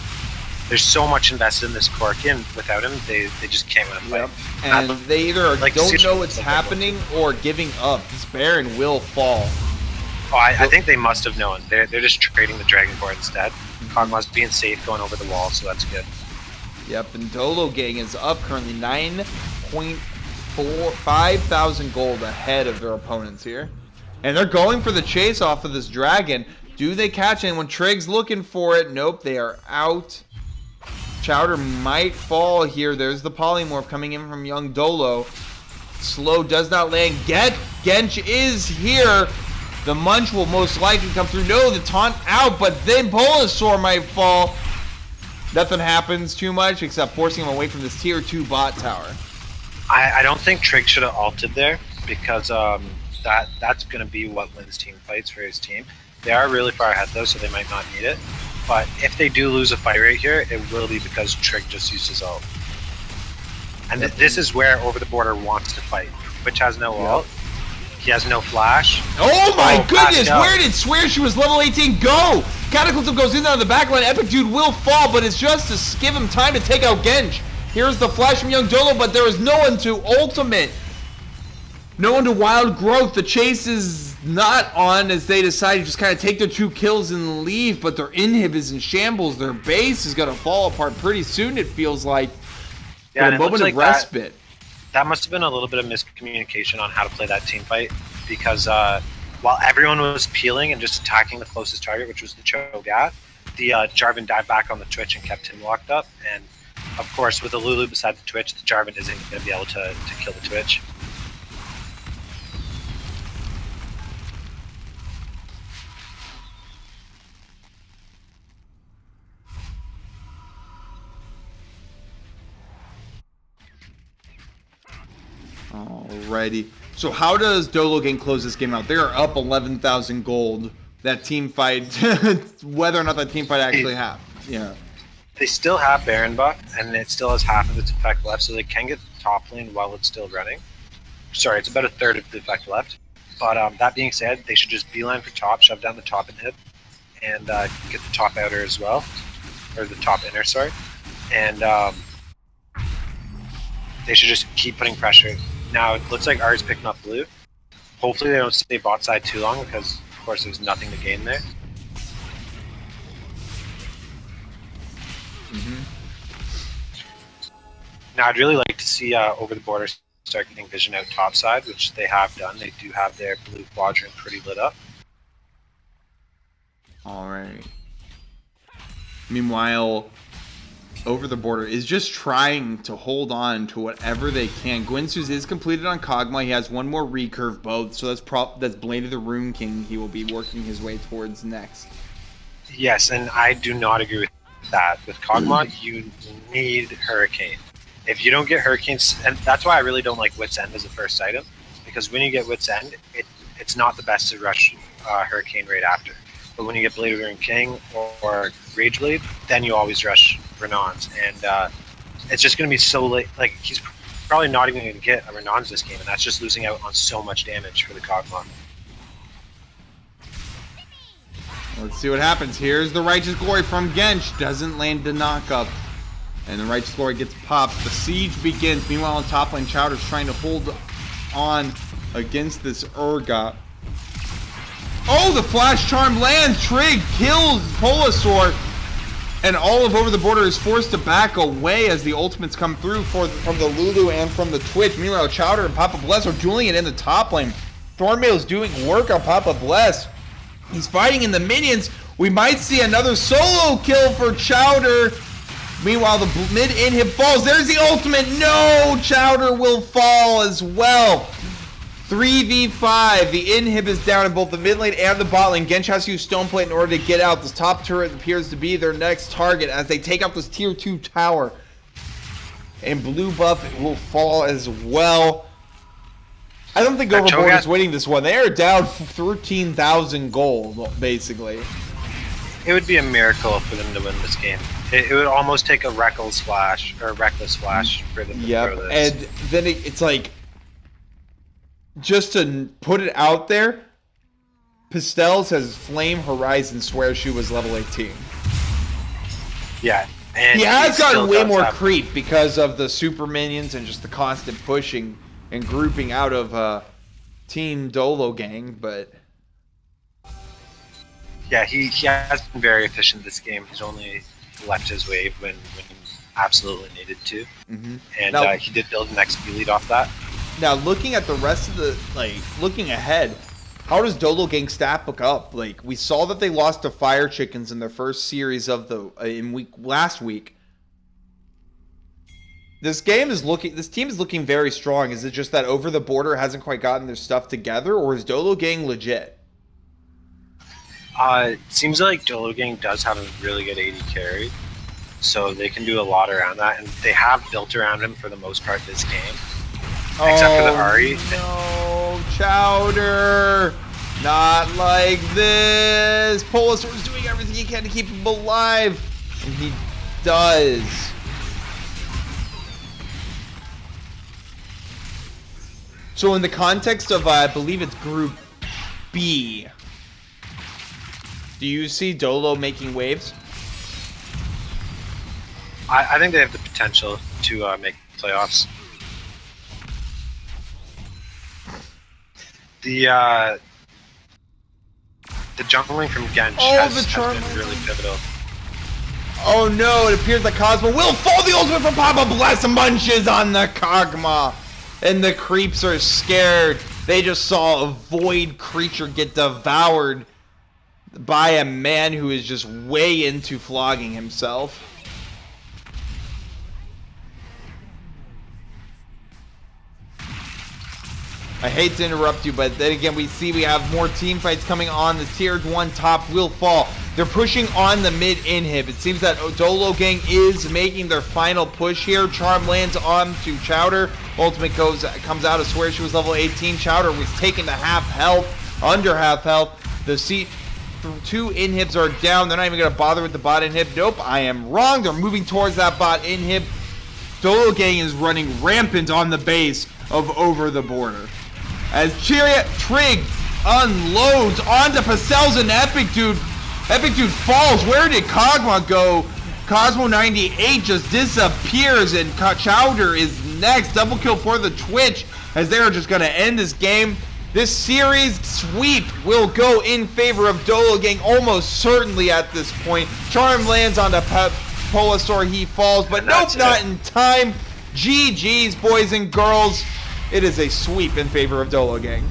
there's so much invested in this Corki, and without him, they just can't win a fight. And they either don't know what's happening or giving up. This Baron will fall. Oh, I think they must have known. They're just trading the Dragonborn instead. Cosmo's being safe going over the wall, so that's good. Yep, and Dolo gang is up currently 5,000 gold ahead of their opponents here. And they're going for the chase off of this dragon. Do they catch anyone? Trig's looking for it. Nope, they are out. Chowder might fall here. There's the polymorph coming in from young Dolo. Slow does not land. Gench is here. The munch will most likely come through. No, the taunt out, but then Polasaur might fall. Nothing happens too much except forcing him away from this tier 2 bot tower. I don't think Trig should have ulted there because that's going to be what wins team fights for his team. They are really far ahead though, so they might not need it. But if they do lose a fight right here, it will be because Trig just used his ult. And this is where Over the Border wants to fight. Twitch has no ult. He has no flash. Oh my goodness! Pascal. Where did Swear She Was level 18 go? Cataclysm goes in on the back line. Epic Dude will fall, but it's just to give him time to take out Genj. Here's the flash from Young Dolo, but there is no one to ultimate. No one to Wild Growth. The chase is not on as they decide to just kind of take their 2 kills and leave, but their inhib is in shambles. Their base is going to fall apart pretty soon, it feels like. Yeah, a moment of respite. That must have been a little bit of miscommunication on how to play that team fight because while everyone was peeling and just attacking the closest target, which was the Cho'Gath, the Jarvan dived back on the Twitch and kept him locked up. And of course, with the Lulu beside the Twitch, the Jarvan isn't going to be able to kill the Twitch. Alrighty. So how does Dolo Gang close this game out? They are up 11,000 gold. That team fight, whether or not that team fight actually happened. Yeah. They still have Baron buff, and it still has half of its effect left, so they can get the top lane while it's still running. Sorry, it's about a third of the effect left. But that being said, they should just beeline for top, shove down the top inhib, and get the top outer as well. Or the top inner, sorry. And they should just keep putting pressure. Now, it looks like R's picking up blue. Hopefully they don't stay bot side too long, because, of course, there's nothing to gain there. Now, I'd really like to see Over the Border start getting vision out topside, which they have done. They do have their blue quadrant pretty lit up. Alright. Meanwhile, Over the Border is just trying to hold on to whatever they can. Gwynsus is completed on Kog'Maw. He has one more recurve both, so that's Blade of the Rune King he will be working his way towards next. Yes, and I do not agree with that. With Kog'Maw, you need Hurricane. If you don't get Hurricanes, and that's why I really don't like Wit's End as a first item, because when you get Wit's End, it's not the best to rush Hurricane right after. But when you get Blade of the Rune King or Rage Blade, then you always rush Renons, and it's just going to be so late. Like, he's probably not even going to get a Renons this game, and that's just losing out on so much damage for the Kog'Maw. Let's see what happens. Here's the Righteous Glory from Genj. Doesn't land the knockup. And the Righteous Glory gets popped. The siege begins. Meanwhile, on top lane, Chowder's trying to hold on against this Urgot. Oh, the Flash Charm lands. Trig kills Polasaur. And all of Over the Border is forced to back away as the ultimates come through from the Lulu and from the Twitch. Meanwhile, Chowder and Papa Bless are dueling it in the top lane. Thornmail's doing work on Papa Bless. He's fighting in the minions. We might see another solo kill for Chowder. Meanwhile, the mid inhib falls. There's the ultimate. No! Chowder will fall as well. 3v5. The inhib is down in both the mid lane and the bot lane. Genj has to use Stoneplate in order to get out. This top turret appears to be their next target as they take out this tier 2 tower. And blue buff will fall as well. I don't think Overboard is winning this one. They are down 13,000 gold, basically. It would be a miracle for them to win this game. It would almost take a reckless flash for them to throw this. And then it's like, just to put it out there, Pastel says Flame Horizon swears she was level 18. Yeah. And he has gotten way more creep because of the super minions and just the constant pushing and grouping out of Team Dolo Gang, but... Yeah, he has been very efficient this game. He's only left his wave when he absolutely needed to. And now, he did build an XP lead off that. Now, looking at the rest of the, looking ahead, how does Dolo Gang stat book up? Like, we saw that they lost to Fire Chickens in their first series of the, last week. This team is looking very strong. Is it just that Over the Border hasn't quite gotten their stuff together, or is Dolo Gang legit? It seems like Dolo Gang does have a really good AD carry. so they can do a lot around that, and they have built around him for the most part this game, Oh, except for the Ari. no, Chowder! Not like this! Polasaur is doing everything he can to keep him alive, and he does. So in the context of, I believe it's Group B, do you see Dolo making waves? I think they have the potential to make playoffs. The jungling from Gensh has been really pivotal. Oh no, it appears that Cosmo will fall the ultimate from Papa Bless munches on the Kog'Maw. And the creeps are scared. They just saw a void creature get devoured by a man who is just way into flogging himself. I hate to interrupt you, but then again, we see we have more team fights coming on. The tier 1 top will fall. They're pushing on the mid inhib. It seems that Dolo Gang is making their final push here. Charm lands on to Chowder. Ultimate comes out. I swear she was level 18. Chowder was taken to half health, under half health. The C2 inhibs are down. They're not even going to bother with the bot inhib. Nope, I am wrong. They're moving towards that bot inhib. Dolo Gang is running rampant on the base of Over the Border. As Chariot Trig unloads onto Pacels and Epic Dude. Epic Dude falls. Where did Kog'Maw go? Cosmo 98 just disappears, and Chowder is next. Double kill for the Twitch, as they're just going to end this game. This series sweep will go in favor of Dolo Gang almost certainly at this point. Charm lands on the Polasaur. He falls, but nope, not in time. GG's, boys and girls. It is a sweep in favor of Dolo Gang.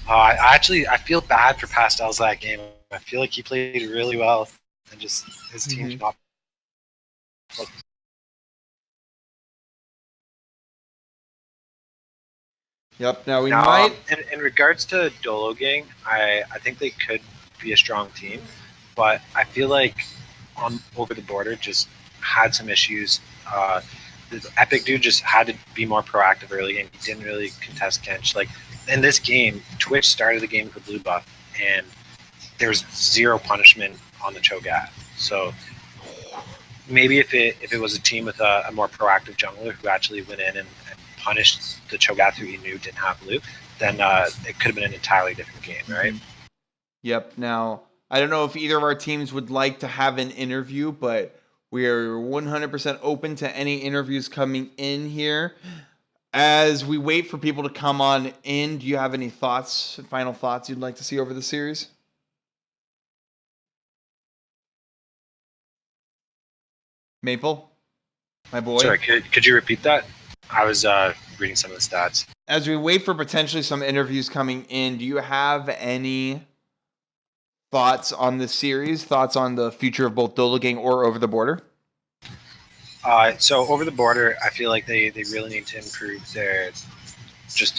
I feel bad for Pastel's that game. I feel like he played really well, and just his team's not. Yep. Now we might. In regards to Dolo Gang, I think they could be a strong team, but I feel like on Over the Border just had some issues. The Epic Dude just had to be more proactive early game. He didn't really contest Gensh. Like in this game, Twitch started the game with a blue buff, and there's zero punishment on the Cho'Gath. So maybe if it was a team with a more proactive jungler who actually went in and punished the Cho'Gath who he knew didn't have blue, then it could have been an entirely different game, right? Yep. Now I don't know if either of our teams would like to have an interview, but we are 100% open to any interviews coming in here. As we wait for people to come on in, do you have any thoughts, final thoughts you'd like to see over the series? Maple? My boy? Sorry, could you repeat that? I was reading some of the stats. As we wait for potentially some interviews coming in, do you have any thoughts on this series? Thoughts on the future of both Dolo Gang or Over the Border? So Over the Border, I feel like they really need to improve their just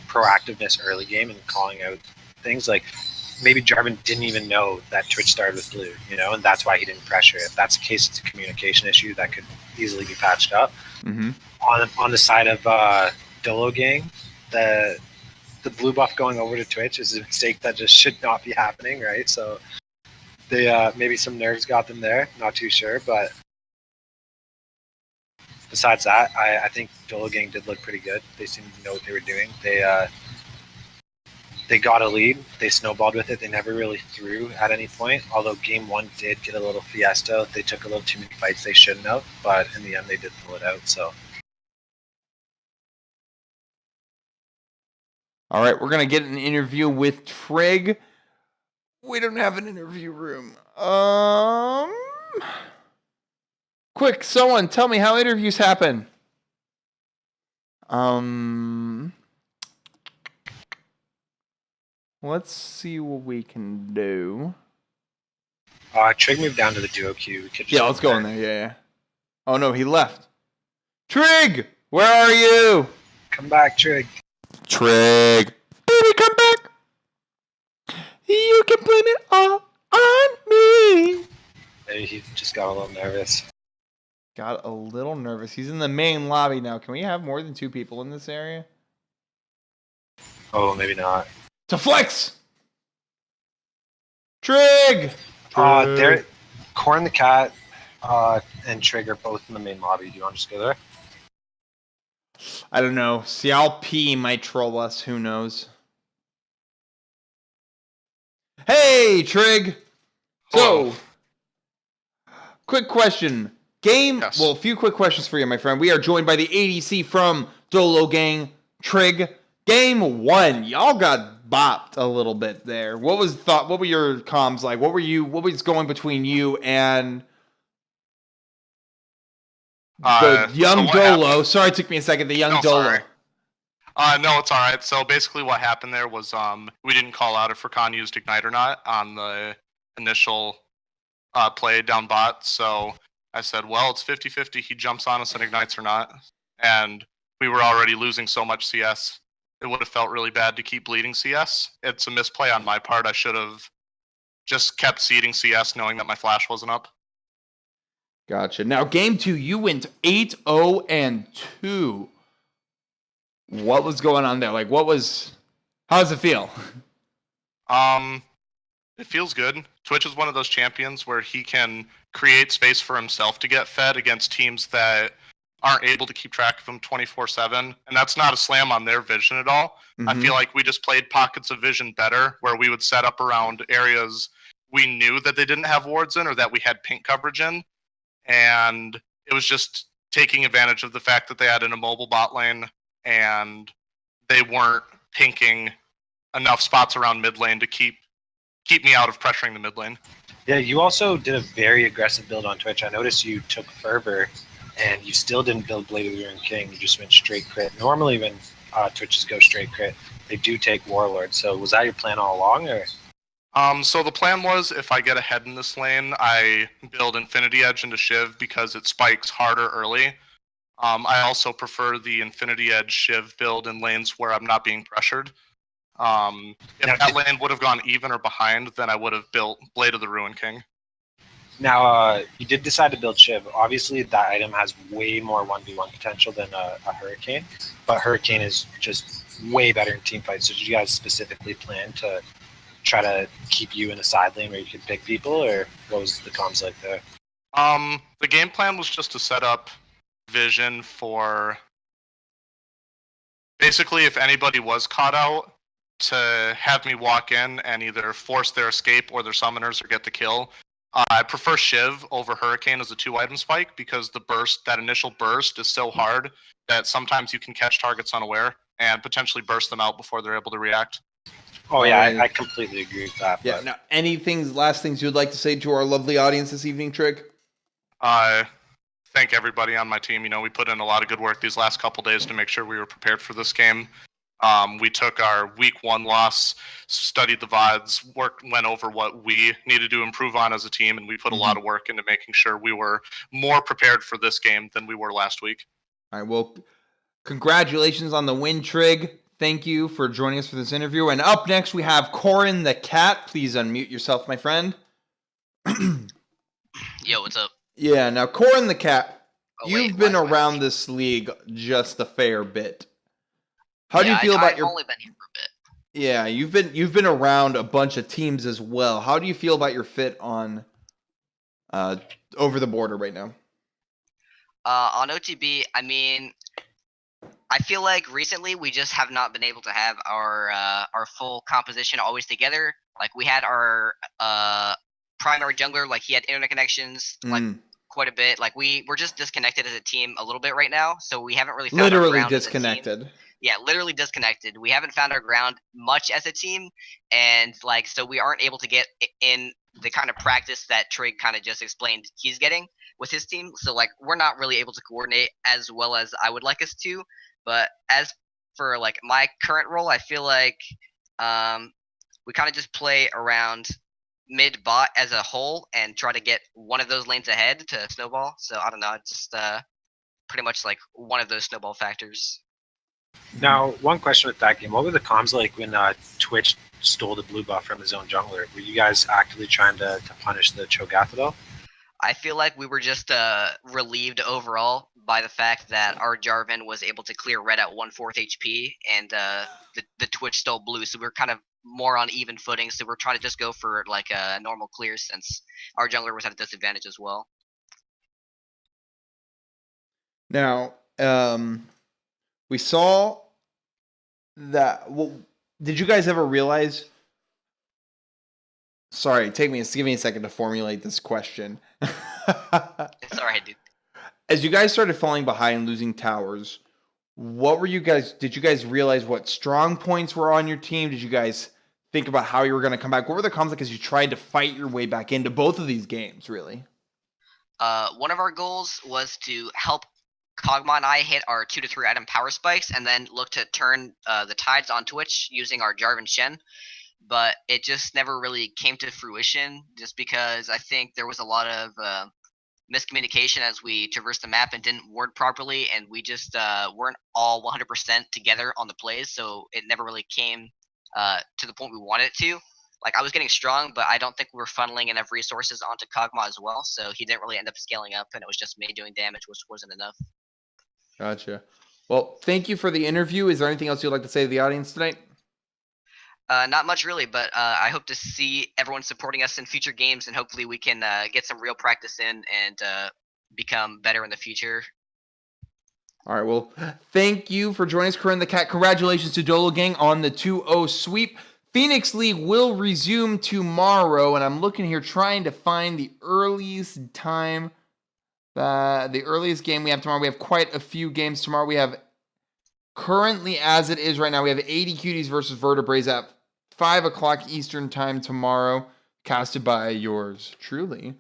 proactiveness early game and calling out things. Like maybe Jarvan didn't even know that Twitch started with blue, and that's why he didn't pressure. If that's the case, it's a communication issue that could easily be patched up. Mm-hmm. On the side of Dolo Gang, the blue buff going over to Twitch is a mistake that just should not be happening, right? So they maybe some nerves got them there, not too sure, but besides that, I think Dolo Gang did look pretty good. They seemed to know what they were doing. They got a lead. They snowballed with it. They never really threw at any point, although game 1 did get a little fiesta. They took a little too many fights they shouldn't have, but in the end they did pull it out, so. All right, we're going to get an interview with Trig. We don't have an interview room. Quick, someone tell me how interviews happen. Let's see what we can do. Trig moved down to the duo queue. We could just Let's go in there. Yeah. Oh no, he left. Trig, where are you? Come back, Trig. Trig, baby, come back. You can blame it all on me. Maybe he just got a little nervous. Got a little nervous. He's in the main lobby now. Can we have more than 2 people in this area? Oh, maybe not. To flex! Trig! There, Corn the Cat and Trig are both in the main lobby. Do you want to just go there? I don't know. Xiao P might troll us. Who knows? Hey, Trig! So, quick question. Yes. Well, a few quick questions for you, my friend. We are joined by the ADC from Dolo Gang, Trig. Game 1, y'all got bopped a little bit there. What were your comms like? What was going between you and the young Dolo? Happened? Sorry, it took me a second. The young Dolo. Sorry. No, it's all right. So basically what happened there was we didn't call out if Rakan used Ignite or not on the initial play down bot. So I said, well, it's 50-50. He jumps on us and ignites or not. And we were already losing so much CS. It would have felt really bad to keep bleeding CS. It's a misplay on my part. I should have just kept seeding CS knowing that my flash wasn't up. Gotcha. Now, game 2, you went 8-0-2. What was going on there? How does it feel? It feels good. Twitch is one of those champions where he can create space for himself to get fed against teams that aren't able to keep track of him 24/7. And that's not a slam on their vision at all. Mm-hmm. I feel like we just played pockets of vision better where we would set up around areas we knew that they didn't have wards in or that we had pink coverage in. And it was just taking advantage of the fact that they had an immobile bot lane and they weren't pinking enough spots around mid lane to keep me out of pressuring the mid lane. Yeah, you also did a very aggressive build on Twitch. I noticed you took Fervor, and you still didn't build Blade of the Ruined King. You just went straight crit. Normally when Twitches go straight crit, they do take Warlord. So was that your plan all along, or? So the plan was if I get ahead in this lane, I build Infinity Edge into Shiv because it spikes harder early. I also prefer the Infinity Edge Shiv build in lanes where I'm not being pressured. If that lane would have gone even or behind, then I would have built Blade of the Ruined King. Now, you did decide to build Shiv. Obviously, that item has way more 1v1 potential than a Hurricane, but Hurricane is just way better in teamfights. So did you guys specifically plan to try to keep you in a side lane where you could pick people, or what was the comms like there? The game plan was just to set up vision for basically if anybody was caught out, to have me walk in and either force their escape or their summoners or get the kill. I prefer Shiv over Hurricane as a 2-item spike because the burst, that initial burst, is so hard that sometimes you can catch targets unaware and potentially burst them out before they're able to react. Oh yeah, I completely agree with that. Yeah. Now, last things you'd like to say to our lovely audience this evening, Trig? Thank everybody on my team. We put in a lot of good work these last couple days to make sure we were prepared for this game. We took our week 1 loss, studied the VODs, went over what we needed to improve on as a team, and we put a lot of work into making sure we were more prepared for this game than we were last week. All right, well, congratulations on the win, Trig. Thank you for joining us for this interview. And up next, we have Corin the Cat. Please unmute yourself, my friend. Yo, what's up? Yeah, now, Corin the Cat, You've been around this league just a fair bit. How do you feel about I've only been here for a bit. Yeah, you've been around a bunch of teams as well. How do you feel about your fit on over the border right now? On OTB, I mean, I feel like recently we just have not been able to have our full composition always together. Like we had our primary jungler, like he had internet connections, like quite a bit. Like we're just disconnected as a team a little bit right now, so we haven't really found our Literally ground disconnected. Yeah, literally disconnected. We haven't found our ground much as a team, and like so we aren't able to get in the kind of practice that Trig kind of just explained he's getting with his team. So like we're not really able to coordinate as well as I would like us to. But as for like my current role, I feel like we kind of just play around mid bot as a whole and try to get one of those lanes ahead to snowball. So I don't know, it's just pretty much like one of those snowball factors. Now, one question with that game: what were the comms like when Twitch stole the blue buff from his own jungler? Were you guys actively trying to punish the Cho'Gath at all? I feel like we were just relieved overall by the fact that our Jarvan was able to clear red at 1/4 HP, and the Twitch stole blue, so we were kind of more on even footing. So we're trying to just go for like a normal clear since our jungler was at a disadvantage as well. Now, we saw that. Well, did you guys ever realize? Sorry, give me a second to formulate this question. It's alright, dude. As you guys started falling behind and losing towers, did you guys realize what strong points were on your team? Did you guys think about how you were going to come back? What were the conflicts as you tried to fight your way back into both of these games, really? One of our goals was to help Kog'Maw and I hit our 2 to 3 item power spikes and then look to turn the tides on Twitch using our Jarvan Shen. But it just never really came to fruition just because I think there was a lot of miscommunication as we traversed the map and didn't word properly, and we just weren't all 100% together on the plays, so it never really came to the point we wanted it to. Like, I was getting strong, but I don't think we were funneling enough resources onto Kog'Maw as well, so he didn't really end up scaling up, and it was just me doing damage, which wasn't enough. Gotcha. Well, thank you for the interview. Is there anything else you'd like to say to the audience tonight? Not much really, but I hope to see everyone supporting us in future games, and hopefully we can get some real practice in and become better in the future. All right, well, thank you for joining us, Corinne the Cat. Congratulations to Dolo Gang on the 2-0 sweep. Phoenix League will resume tomorrow, and I'm looking here trying to find the earliest time, the earliest game we have tomorrow. We have quite a few games tomorrow. We have, currently as it is right now, we have 80 Cuties versus Vertebrates at 5 o'clock Eastern time tomorrow, casted by yours truly.